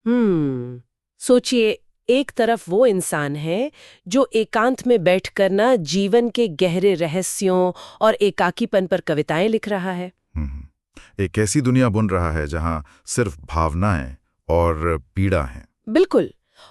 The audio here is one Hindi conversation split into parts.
सोचिए, एक तरफ वो इंसान है जो एकांत में बैठकर ना जीवन के गहरे रहस्यों और एकाकीपन पर कविताएं लिख रहा है। एक ऐसी दुनिया बुन रहा है जहां सिर्फ भावनाएं और पीड़ा है। बिल्कुल।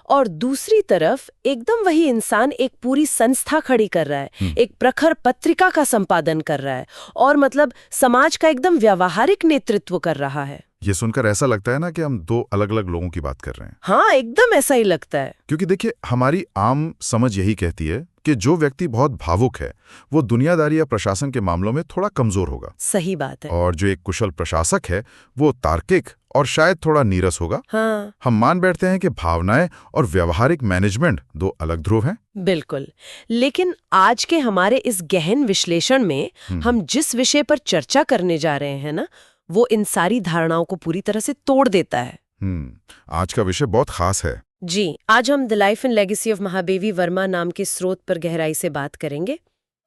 और दूसरी तरफ एकदम वही इंसान एक पूरी संस्था खड़ी कर रहा है, एक प्रखर पत्रिका का संपादन कर रहा है और मतलब समाज का एकदम व्यावहारिक नेतृत्व कर रहा है। ये सुनकर ऐसा लगता है ना कि हम दो अलग अलग लोगों की बात कर रहे हैं। हाँ, एकदम ऐसा ही लगता है। क्योंकि देखिए, हमारी आम समझ यही कहती है कि जो व्यक्ति बहुत भावुक है वो दुनियादारी या प्रशासन के मामलों में थोड़ा कमजोर होगा। सही बात है। और जो एक कुशल प्रशासक है वो तार्किक और शायद थोड़ा नीरस होगा। हाँ। हम मान बैठते हैं कि भावनाएं और व्यावहारिक मैनेजमेंट दो अलग ध्रुव हैं। बिल्कुल। लेकिन आज के हमारे इस गहन विश्लेषण में हम जिस विषय पर चर्चा करने जा रहे हैं ना, वो इन सारी धारणाओं को पूरी तरह से तोड़ देता है। आज का विषय बहुत खास है। जी, आज हम the life and legacy of Mahadevi Verma नाम के स्रोत पर गहराई से बात करेंगे।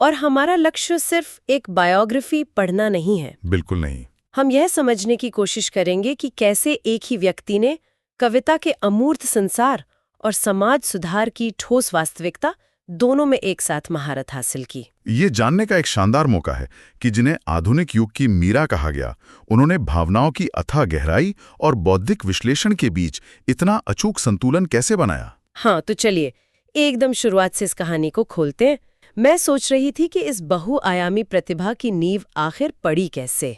और हमारा लक्ष्य सिर्फ एक बायोग्राफी पढ़ना नहीं है। बिल्कुल नहीं। हम यह समझने की कोशिश करेंगे कि कैसे एक ही व्यक्ति ने कविता के अमूर्त संसार और समाज सुधार की ठोस वास्तविकता दोनों में एक साथ महारत हासिल की। ये जानने का एक शानदार मौका है कि जिन्हें आधुनिक युग की मीरा कहा गया, उन्होंने भावनाओं की अथाह गहराई और बौद्धिक विश्लेषण के बीच इतना अचूक संतुलन कैसे बनाया। हाँ, तो चलिए एकदम शुरुआत से इस कहानी को खोलते हैं। मैं सोच रही थी कि इस बहुआयामी प्रतिभा की नींव आखिर पड़ी कैसे।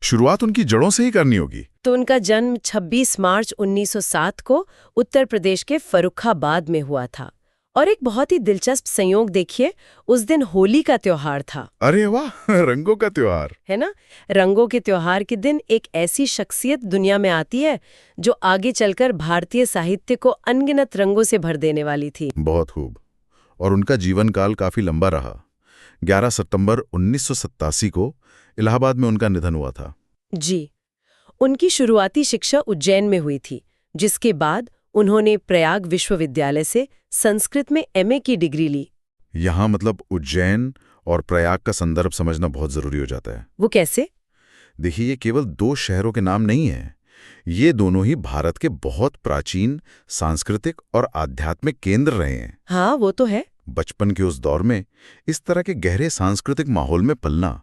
शुरुआत उनकी जड़ों से ही करनी होगी। तो उनका जन्म 26 मार्च 1907 को उत्तर प्रदेश के फर्रुखाबाद में हुआ था। और एक बहुत ही दिलचस्प संयोग देखिए, उस दिन होली का त्योहार था। अरे वाह, रंगों का त्योहार है ना। रंगों के त्योहार के दिन एक ऐसी शख्सियत दुनिया में आती है जो आगे चलकर भारतीय साहित्य को अनगिनत रंगों से भर देने वाली थी। बहुत खूब। और उनका जीवन काल काफी लंबा रहा। 11 सितंबर 1987 को इलाहाबाद में उनका निधन हुआ था। जी, उनकी शुरुआती शिक्षा उज्जैन में हुई थी, जिसके बाद उन्होंने प्रयाग विश्वविद्यालय से संस्कृत में एमए की डिग्री ली। यहाँ मतलब उज्जैन और प्रयाग का संदर्भ समझना बहुत जरूरी हो जाता है। वो कैसे? देखिए, ये केवल दो शहरों के नाम नहीं है, ये दोनों ही भारत के बहुत प्राचीन सांस्कृतिक और आध्यात्मिक केंद्र रहे हैं। हाँ, वो तो है। बचपन के उस दौर में इस तरह के गहरे सांस्कृतिक माहौल में पलना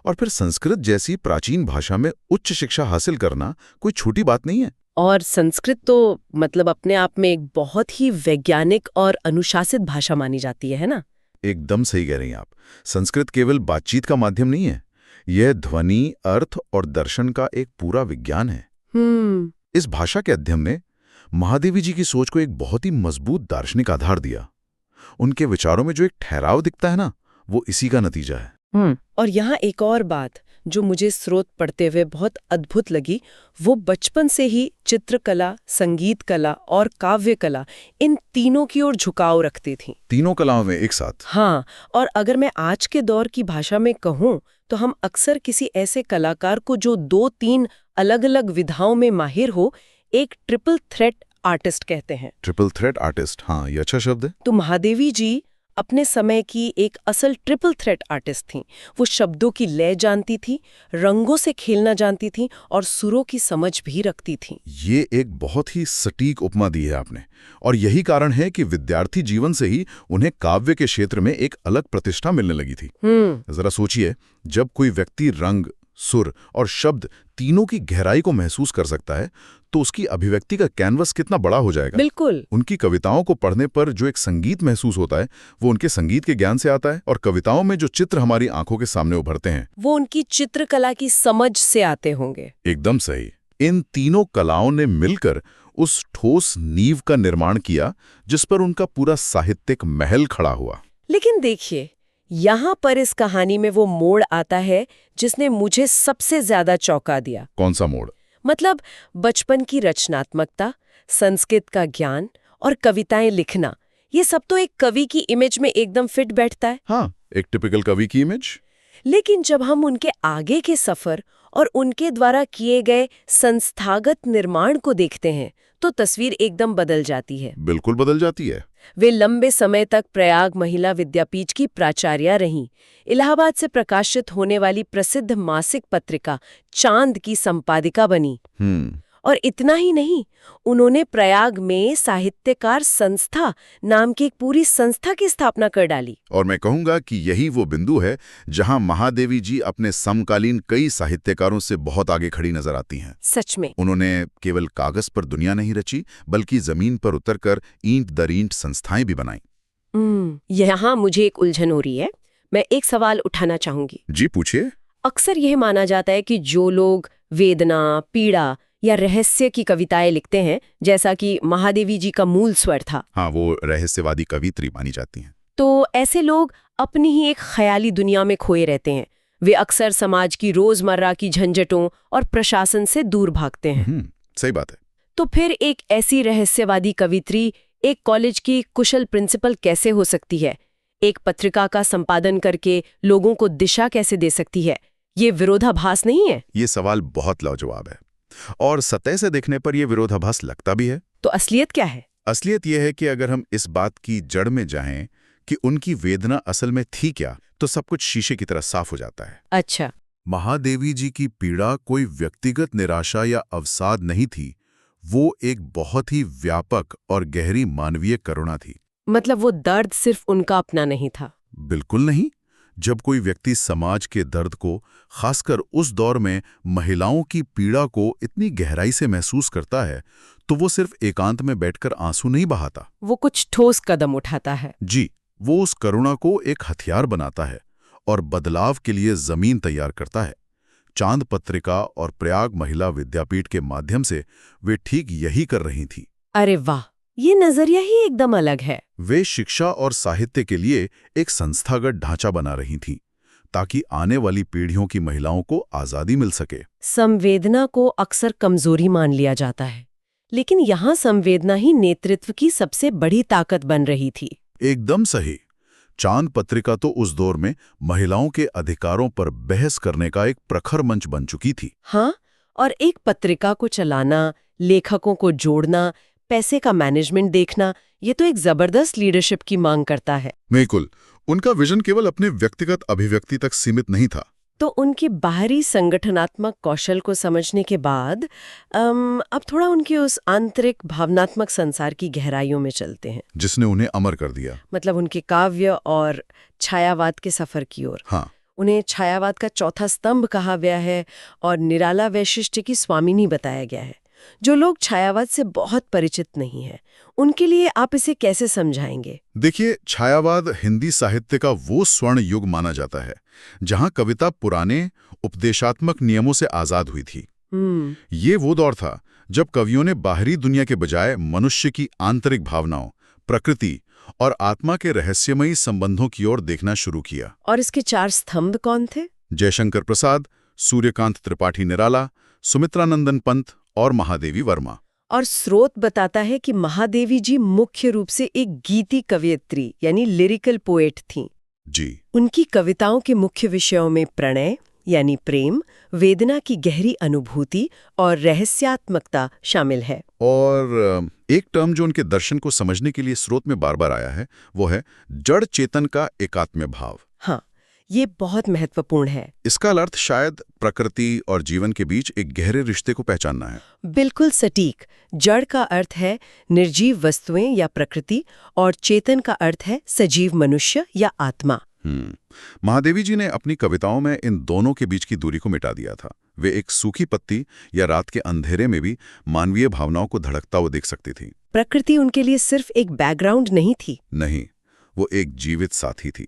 और फिर संस्कृत जैसी प्राचीन भाषा में उच्च शिक्षा हासिल करना कोई छोटी बात नहीं है। और संस्कृत तो मतलब अपने आप में एक बहुत ही वैज्ञानिक और अनुशासित भाषा मानी जाती है ना? एकदम सही कह रही हैं आप। संस्कृत केवल बातचीत का माध्यम नहीं है, यह ध्वनि, अर्थ और दर्शन का एक पूरा विज्ञान है। इस भाषा के अध्ययन ने महादेवी जी की सोच को एक बहुत ही मजबूत दार्शनिक आधार दिया। उनके विचारों में जो एक ठहराव दिखता है ना, वो इसी का नतीजा है। और यहाँ एक और बात जो मुझे स्रोत पढ़ते हुए बहुत अद्भुत लगी, वो बचपन से ही चित्रकला, संगीत कला और काव्य कला, इन तीनों की ओर झुकाव रखती थी। तीनों कलाओं में एक साथ? हाँ। और अगर मैं आज के दौर की भाषा में कहूँ तो हम अक्सर किसी ऐसे कलाकार को जो 2-3 अलग-अलग विधाओं में माहिर हो, एक ट्रिपल थ्रेट आर्टिस्ट कहते हैं। ट्रिपल थ्रेट आर्टिस्ट, हाँ, ये अच्छा शब्द है। तो महादेवी जी अपने समय की एक असल ट्रिपल थ्रेट आर्टिस्ट थीं। वो शब्दों की लय जानती थी, रंगों से खेलना जानती थी और सुरों की समझ भी रखती थी। ये एक बहुत ही सटीक उपमा दी है आपने, और यही कारण है कि विद्यार्थी जीवन से ही उन्हें काव्य के क्षेत्र में एक अलग प्रतिष्ठा मिलने लगी थी। जरा सोचिए, जब कोई व्यक्ति रंग, सुर और शब्द तीनों की गहराई को महसूस कर सकता है तो उसकी अभिव्यक्ति का कैनवस कितना बड़ा हो जाएगा। बिल्कुल। उनकी कविताओं को पढ़ने पर जो एक संगीत महसूस होता है वो उनके संगीत के ज्ञान से आता है, और कविताओं में जो चित्र हमारी आंखों के सामने उभरते हैं वो उनकी चित्रकला की समझ से आते होंगे। एकदम सही। इन तीनों कलाओं ने मिलकर उस ठोस नींव का निर्माण किया जिस पर उनका पूरा साहित्यिक महल खड़ा हुआ। लेकिन देखिए, यहाँ पर इस कहानी में वो मोड़ आता है जिसने मुझे सबसे ज्यादा चौंका दिया। कौन सा मोड़? मतलब बचपन की रचनात्मकता, संस्कृत का ज्ञान और कविताएं लिखना, ये सब तो एक कवि की इमेज में एकदम फिट बैठता है। हाँ, एक टिपिकल कवि की इमेज। लेकिन जब हम उनके आगे के सफर और उनके द्वारा किए गए संस्थागत निर्माण को देखते हैं तो तस्वीर एकदम बदल जाती है। बिल्कुल बदल जाती है। वे लंबे समय तक प्रयाग महिला विद्यापीठ की प्राचार्या रहीं, इलाहाबाद से प्रकाशित होने वाली प्रसिद्ध मासिक पत्रिका चांद की संपादिका बनी। और इतना ही नहीं, उन्होंने प्रयाग में साहित्यकार संस्था नाम की एक पूरी संस्था की स्थापना कर डाली। और मैं कहूंगा कि यही वो बिंदु है जहां महादेवी जी अपने समकालीन कई साहित्यकारों से बहुत आगे खड़ी नजर आती हैं। सच में उन्होंने केवल कागज पर दुनिया नहीं रची, बल्कि जमीन पर उतरकर ईंट दर ईंट संस्थाएं भी बनाई। यहाँ मुझे एक उलझन हो रही है। मैं एक सवाल उठाना चाहूंगी। जी पूछिए। अक्सर यह माना जाता है कि जो लोग वेदना, पीड़ा या रहस्य की कविताएं लिखते हैं, जैसा कि महादेवी जी का मूल स्वर था, हाँ, वो रहस्यवादी कवित्री मानी जाती हैं। तो ऐसे लोग अपनी ही एक ख्याली दुनिया में खोए रहते हैं। वे अक्सर समाज की रोजमर्रा की झंझटों और प्रशासन से दूर भागते हैं। सही बात है। तो फिर एक ऐसी रहस्यवादी कवित्री एक कॉलेज की कुशल प्रिंसिपल कैसे हो सकती है? एक पत्रिका का संपादन करके लोगों को दिशा कैसे दे सकती है? ये विरोधाभास नहीं है? ये सवाल बहुत लाजवाब है और सतह से देखने पर यह विरोधाभास लगता भी है। तो असलियत क्या है? असलियत यह है कि अगर हम इस बात की जड़ में जाएं कि उनकी वेदना असल में थी क्या, तो सब कुछ शीशे की तरह साफ हो जाता है। अच्छा। महादेवी जी की पीड़ा कोई व्यक्तिगत निराशा या अवसाद नहीं थी, वो एक बहुत ही व्यापक और गहरी मानवीय करुणा थी। मतलब वो दर्द सिर्फ उनका अपना नहीं था? बिल्कुल नहीं। जब कोई व्यक्ति समाज के दर्द को, खासकर उस दौर में महिलाओं की पीड़ा को इतनी गहराई से महसूस करता है, तो वो सिर्फ एकांत में बैठकर आंसू नहीं बहाता। वो कुछ ठोस कदम उठाता है। जी, वो उस करुणा को एक हथियार बनाता है और बदलाव के लिए जमीन तैयार करता है। चांद पत्रिका और प्रयाग महिला विद्यापीठ के माध्यम से वे ठीक यही कर रही थी। अरे वाह, ये नजरिया ही एकदम अलग है। वे शिक्षा और साहित्य के लिए एक संस्थागत ढांचा बना रही थीं, ताकि आने वाली पीढ़ियों की महिलाओं को आजादी मिल सके। संवेदना को अक्सर कमजोरी मान लिया जाता है, लेकिन यहाँ संवेदना ही नेतृत्व की सबसे बड़ी ताकत बन रही थी। एकदम सही। चांद पत्रिका तो उस दौर में महिलाओं के अधिकारों पर बहस करने का एक प्रखर मंच बन चुकी थी। हाँ, और एक पत्रिका को चलाना, लेखकों को जोड़ना, पैसे का मैनेजमेंट देखना, ये तो एक जबरदस्त लीडरशिप की मांग करता है। बिल्कुल। उनका विजन केवल अपने व्यक्तिगत अभिव्यक्ति तक सीमित नहीं था। तो उनके बाहरी संगठनात्मक कौशल को समझने के बाद अब थोड़ा उनके उस आंतरिक भावनात्मक संसार की गहराइयों में चलते हैं, जिसने उन्हें अमर कर दिया। मतलब उनके काव्य और छायावाद के सफर की ओर। हाँ, उन्हें छायावाद का चौथा स्तंभ कहा गया है और निराला वैशिष्ट्य की स्वामिनी बताया गया है। जो लोग छायावाद से बहुत परिचित नहीं हैं, उनके लिए आप इसे कैसे समझाएंगे? देखिए, छायावाद हिंदी साहित्य का वो स्वर्ण युग माना जाता है जहां कविता पुराने उपदेशात्मक नियमों से आजाद हुई थी। ये वो दौर था जब कवियों ने बाहरी दुनिया के बजाय मनुष्य की आंतरिक भावनाओं, प्रकृति और आत्मा के रहस्यमयी संबंधों की ओर देखना शुरू किया। और इसके 4 स्तंभ कौन थे? जयशंकर प्रसाद, सूर्यकांत त्रिपाठी निराला, सुमित्रानंदन पंत और महादेवी वर्मा। और स्रोत बताता है कि महादेवी जी मुख्य रूप से एक गीति कवयित्री यानी लिरिकल पोएट थीं। जी। उनकी कविताओं के मुख्य विषयों में प्रणय यानी प्रेम, वेदना की गहरी अनुभूति और रहस्यात्मकता शामिल है। और एक टर्म जो उनके दर्शन को समझने के लिए स्रोत में बार बार आया है, वो है जड़ चेतन का एकात्म्य भाव। हाँ, ये बहुत महत्वपूर्ण है। इसका अर्थ शायद प्रकृति और जीवन के बीच एक गहरे रिश्ते को पहचानना है। बिल्कुल सटीक। जड़ का अर्थ है निर्जीव वस्तुएं या प्रकृति, और चेतन का अर्थ है सजीव मनुष्य या आत्मा। महादेवी जी ने अपनी कविताओं में इन दोनों के बीच की दूरी को मिटा दिया था। वे एक सूखी पत्ती या रात के अंधेरे में भी मानवीय भावनाओं को धड़कता हुआ देख सकती थी। प्रकृति उनके लिए सिर्फ एक बैकग्राउंड नहीं थी। नहीं, वो एक जीवित साथी थी।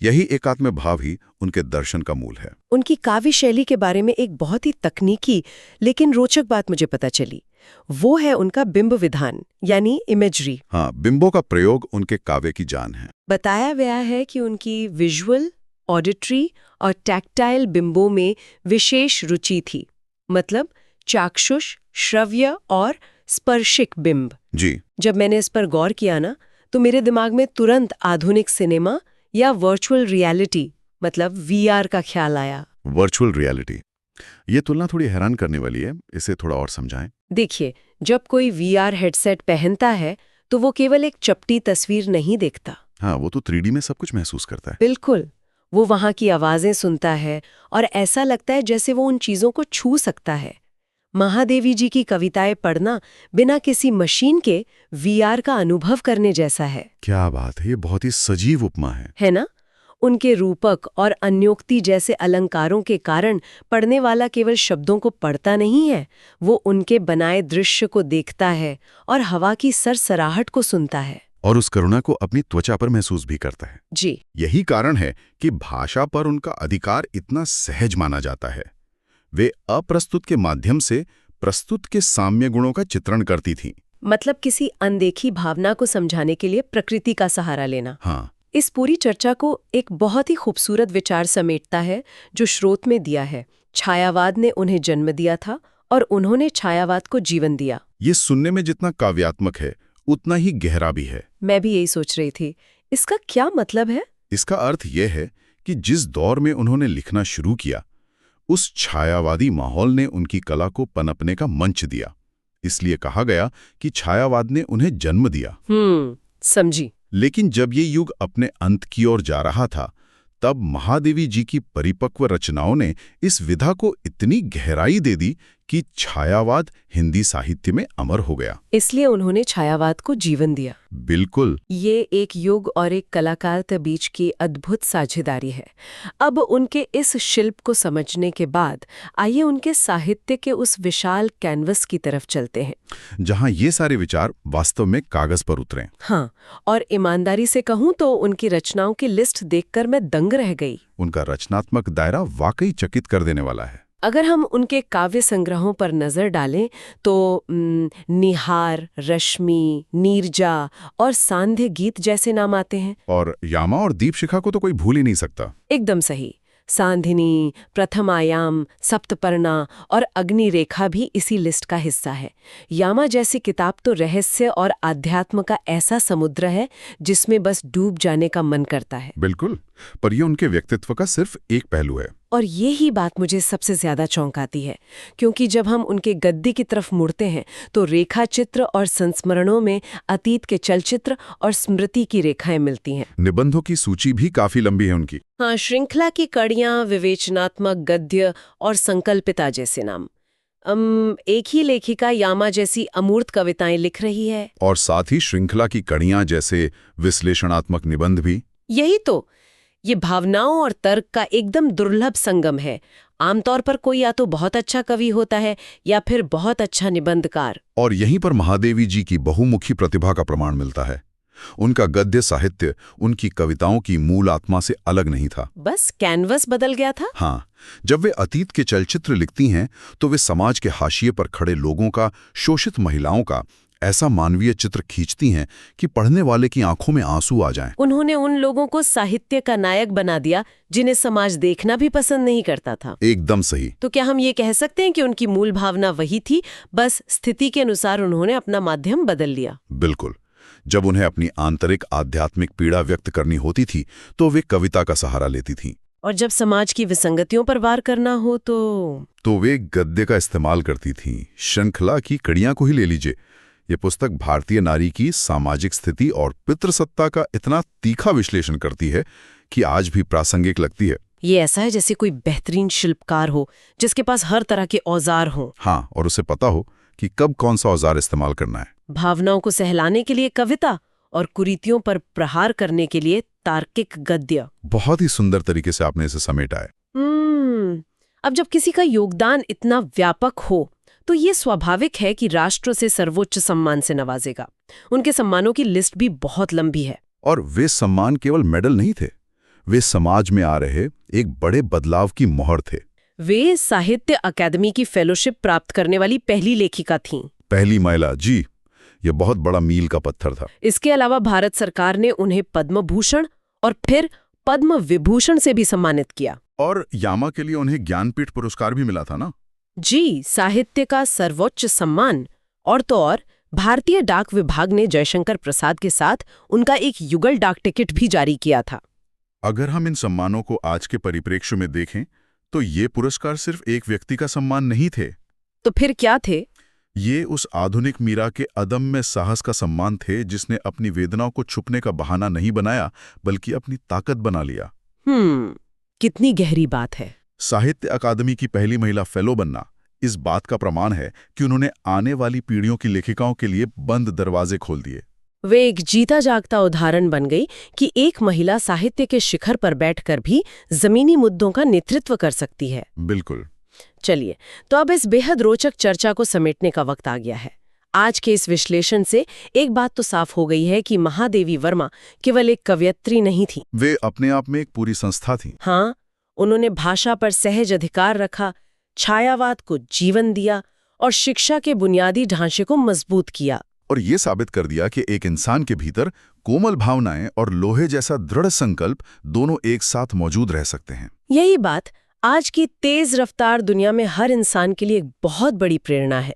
यही एकात्म भाव ही उनके दर्शन का मूल है। उनकी काव्य शैली के बारे में एक बहुत ही तकनीकी लेकिन रोचक बात मुझे पता चली। वो है उनका बिंब विधान यानी इमेजरी। हाँ, बिंबों का प्रयोग उनके काव्य की जान है। बताया गया है कि उनकी विजुअल, ऑडिटरी और टैक्टाइल बिंबों में विशेष रुचि थी, मतलब चाक्षुष, श्रव्य और स्पर्शिक बिंब। जी। जब मैंने इस पर गौर किया ना, तो मेरे दिमाग में तुरंत आधुनिक सिनेमा या वर्चुअल रियलिटी मतलब VR का ख्याल आया। वर्चुअल रियलिटी, ये तुलना थोड़ी हैरान करने वाली है। इसे थोड़ा और समझाएं। देखिए, जब कोई VR हेडसेट पहनता है तो वो केवल एक चपटी तस्वीर नहीं देखता। हाँ, वो तो 3D में सब कुछ महसूस करता है। बिल्कुल, वो वहाँ की आवाजें सुनता है और ऐसा लगता है जैसे वो उन चीजों को छू सकता है। महादेवी जी की कविताएं पढ़ना बिना किसी मशीन के वीआर का अनुभव करने जैसा है। क्या बात है, ये बहुत ही सजीव उपमा है ना? उनके रूपक और अन्योक्ति जैसे अलंकारों के कारण पढ़ने वाला केवल शब्दों को पढ़ता नहीं है, वो उनके बनाए दृश्य को देखता है और हवा की सरसराहट को सुनता है और उस करुणा को अपनी त्वचा पर महसूस भी करता है। जी, यही कारण है कि भाषा पर उनका अधिकार इतना सहज माना जाता है। वे अप्रस्तुत के माध्यम से प्रस्तुत के साम्य गुणों का चित्रण करती थीं। मतलब किसी अनदेखी भावना को समझाने के लिए प्रकृति का सहारा लेना। हाँ, इस पूरी चर्चा को एक बहुत ही खूबसूरत विचार समेटता है जो श्रोत में दिया है। छायावाद ने उन्हें जन्म दिया था और उन्होंने छायावाद को जीवन दिया। ये सुनने में जितना काव्यात्मक है उतना ही गहरा भी है। मैं भी यही सोच रही थी। इसका क्या मतलब है? इसका अर्थ यह है कि जिस दौर में उन्होंने लिखना शुरू किया, उस छायावादी माहौल ने उनकी कला को पनपने का मंच दिया। इसलिए कहा गया कि छायावाद ने उन्हें जन्म दिया। समझी। लेकिन जब ये युग अपने अंत की ओर जा रहा था, तब महादेवी जी की परिपक्व रचनाओं ने इस विधा को इतनी गहराई दे दी कि छायावाद हिंदी साहित्य में अमर हो गया। इसलिए उन्होंने छायावाद को जीवन दिया। बिल्कुल। ये एक युग और एक कलाकार के बीच की अद्भुत साझेदारी है। अब उनके इस शिल्प को समझने के बाद आइए उनके साहित्य के उस विशाल कैनवस की तरफ चलते हैं, जहां ये सारे विचार वास्तव में कागज पर उतरे। हाँ, और ईमानदारी से कहूं तो उनकी रचनाओं की लिस्ट देखकर मैं दंग रह गई। उनका रचनात्मक दायरा वाकई चकित कर देने वाला है। अगर हम उनके काव्य संग्रहों पर नजर डालें तो निहार, रश्मि, नीरजा और सांध्य गीत जैसे नाम आते हैं। और यामा और दीपशिखा को तो कोई भूल ही नहीं सकता। एकदम सही। सांधिनी, प्रथम आयाम, सप्तपर्णा और अग्नि रेखा भी इसी लिस्ट का हिस्सा है। यामा जैसी किताब तो रहस्य और आध्यात्म का ऐसा समुद्र है जिसमें बस डूब जाने का मन करता है। बिल्कुल, पर यह उनके व्यक्तित्व का सिर्फ एक पहलू है। और ये ही बात मुझे सबसे ज्यादा चौंकाती है, क्योंकि जब हम उनके गद्य की तरफ मुड़ते हैं तो रेखा चित्र और संस्मरणों में अतीत के चलचित्र और स्मृति की रेखाएं मिलती हैं। निबंधों की सूची भी काफी लंबी है उनकी। हाँ, श्रृंखला की कड़ियां, विवेचनात्मक गद्य और संकल्पिता जैसे नाम। एक ही लेखिका यामा जैसी अमूर्त कविताएं लिख रही है, और साथ ही श्रृंखला की कड़ियां जैसे विश्लेषणात्मक निबंध भी। यही तो, ये भावनाओं और तर्क का एकदम दुर्लभ संगम है। आमतौर पर कोई या तो बहुत अच्छा कवि होता है या फिर बहुत अच्छा निबंधकार। और यहीं पर महादेवी जी की बहुमुखी प्रतिभा का प्रमाण मिलता है। उनका गद्य साहित्य उनकी कविताओं की मूल आत्मा से अलग नहीं था, बस कैनवस बदल गया था। हाँ, जब वे अतीत के चलचित्र लिखती हैं तो वे समाज के हाशिए पर खड़े लोगों का, शोषित महिलाओं का ऐसा मानवीय चित्र खींचती हैं कि पढ़ने वाले की आंखों में आंसू आ जाएं। उन्होंने उन लोगों को साहित्य का नायक बना दिया जिन्हें समाज देखना भी पसंद नहीं करता था। एकदम सही। तो क्या हम ये कह सकते हैं कि उनकी मूल भावना वही थी, बस स्थिति के अनुसार उन्होंने अपना माध्यम बदल लिया? बिल्कुल। जब उन्हें अपनी आंतरिक आध्यात्मिक पीड़ा व्यक्त करनी होती थी तो वे कविता का सहारा लेती थीं। और जब समाज की विसंगतियों पर वार करना हो तो वे गद्य का इस्तेमाल करती थीं। श्रृंखला की कड़ियां को ही ले लीजिए। ये पुस्तक भारतीय नारी की सामाजिक स्थिति और पितृसत्ता का इतना तीखा विश्लेषण करती है कि आज भी प्रासंगिक लगती है। ये ऐसा है जैसे कोई बेहतरीन शिल्पकार हो जिसके पास हर तरह के औजार हों। हाँ, और उसे पता हो कि कब कौन सा औजार इस्तेमाल करना है। भावनाओं को सहलाने के लिए कविता और कुरीतियों पर प्रहार करने के लिए तार्किक गद्य। बहुत ही सुंदर तरीके से आपने इसे समेटा है। अब जब किसी का योगदान इतना व्यापक हो तो ये स्वाभाविक है कि राष्ट्र से सर्वोच्च सम्मान से नवाजेगा। उनके सम्मानों की लिस्ट भी बहुत लंबी है। और वे सम्मान केवल मेडल नहीं थे, वे समाज में आ रहे एक बड़े बदलाव की मोहर थे। वे साहित्य अकादमी की फेलोशिप प्राप्त करने वाली पहली लेखिका थीं। पहली महिला, जी, यह बहुत बड़ा मील का पत्थर था। इसके अलावा भारत सरकार ने उन्हें पद्म भूषण और फिर पद्म विभूषण से भी सम्मानित किया। और यामा के लिए उन्हें ज्ञानपीठ पुरस्कार भी मिला था ना? जी, साहित्य का सर्वोच्च सम्मान। और तो और भारतीय डाक विभाग ने जयशंकर प्रसाद के साथ उनका एक युगल डाक टिकट भी जारी किया था। अगर हम इन सम्मानों को आज के परिप्रेक्ष्य में देखें तो ये पुरस्कार सिर्फ एक व्यक्ति का सम्मान नहीं थे। तो फिर क्या थे? ये उस आधुनिक मीरा के अदम्य साहस का सम्मान थे जिसने अपनी वेदनाओं को छुपने का बहाना नहीं बनाया बल्कि अपनी ताकत बना लिया। कितनी गहरी बात है। साहित्य अकादमी की पहली महिला फेलो बनना इस बात का प्रमाण है कि उन्होंने आने वाली पीढ़ियों की लेखिकाओं के लिए बंद दरवाजे खोल दिए। वे एक जीता जागता उदाहरण बन गई कि एक महिला साहित्य के शिखर पर बैठकर भी जमीनी मुद्दों का नेतृत्व कर सकती है। बिल्कुल। चलिए, तो अब इस बेहद रोचक चर्चा को समेटने का वक्त आ गया है। आज के इस विश्लेषण से एक बात तो साफ हो गई है कि महादेवी वर्मा केवल एक कवयित्री नहीं थी। वे अपने आप में एक पूरी संस्था थी। हाँ, उन्होंने भाषा पर सहज अधिकार रखा, छायावाद को जीवन दिया और शिक्षा के बुनियादी ढांचे को मजबूत किया। और ये साबित कर दिया कि एक इंसान के भीतर कोमल भावनाएं और लोहे जैसा दृढ़ संकल्प दोनों एक साथ मौजूद रह सकते हैं। यही बात आज की तेज रफ्तार दुनिया में हर इंसान के लिए एक बहुत बड़ी प्रेरणा है।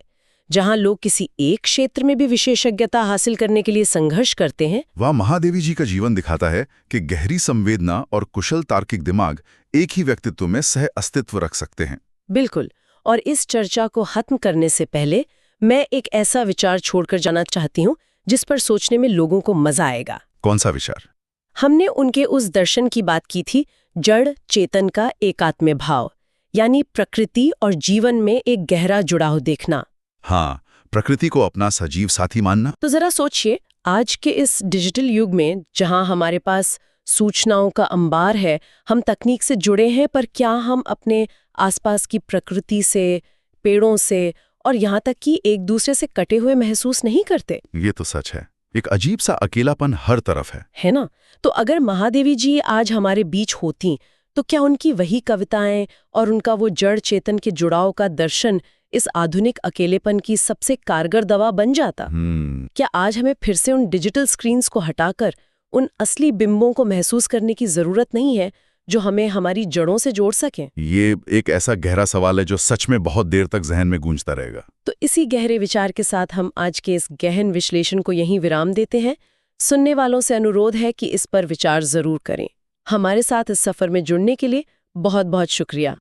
जहां लोग किसी एक क्षेत्र में भी विशेषज्ञता हासिल करने के लिए संघर्ष करते हैं, वह महादेवी जी का जीवन दिखाता है कि गहरी संवेदना और कुशल तार्किक दिमाग एक ही व्यक्तित्व में सह अस्तित्व रख सकते हैं। बिल्कुल। और इस चर्चा को खत्म करने से पहले मैं एक ऐसा विचार छोड़कर जाना चाहती हूँ जिस पर सोचने में लोगों को मजा आएगा। कौन सा विचार? हमने उनके उस दर्शन की बात की थी, जड़ चेतन का एकात्म्य भाव, यानी प्रकृति और जीवन में एक गहरा जुड़ाव देखना। हाँ, प्रकृति को अपना सजीव साथी मानना। तो जरा सोचिए, आज के इस डिजिटल युग में जहां हमारे पास सूचनाओं का अंबार है, हम तकनीक से जुड़े हैं, पर क्या हम अपने आसपास की प्रकृति से, पेड़ों से और यहाँ तक कि एक दूसरे से कटे हुए महसूस नहीं करते? ये तो सच है। एक अजीब सा अकेलापन हर तरफ है ना? तो अगर महादेवी जी आज हमारे बीच होती, तो क्या उनकी वही कविताएं और उनका वो जड़ चेतन के जुड़ाव का दर्शन इस आधुनिक अकेलेपन की सबसे कारगर दवा बन जाता? क्या आज हमें फिर से उन डिजिटल स्क्रीन्स को हटाकर उन असली बिंबों को महसूस करने की जरूरत नहीं है जो हमें हमारी जड़ों से जोड़ सकें? ये एक ऐसा गहरा सवाल है जो सच में बहुत देर तक जहन में गूंजता रहेगा। तो इसी गहरे विचार के साथ हम आज के इस गहन विश्लेषण को यहीं विराम देते हैं। सुनने वालों से अनुरोध है कि इस पर विचार जरूर करें। हमारे साथ इस सफर में जुड़ने के लिए बहुत बहुत शुक्रिया।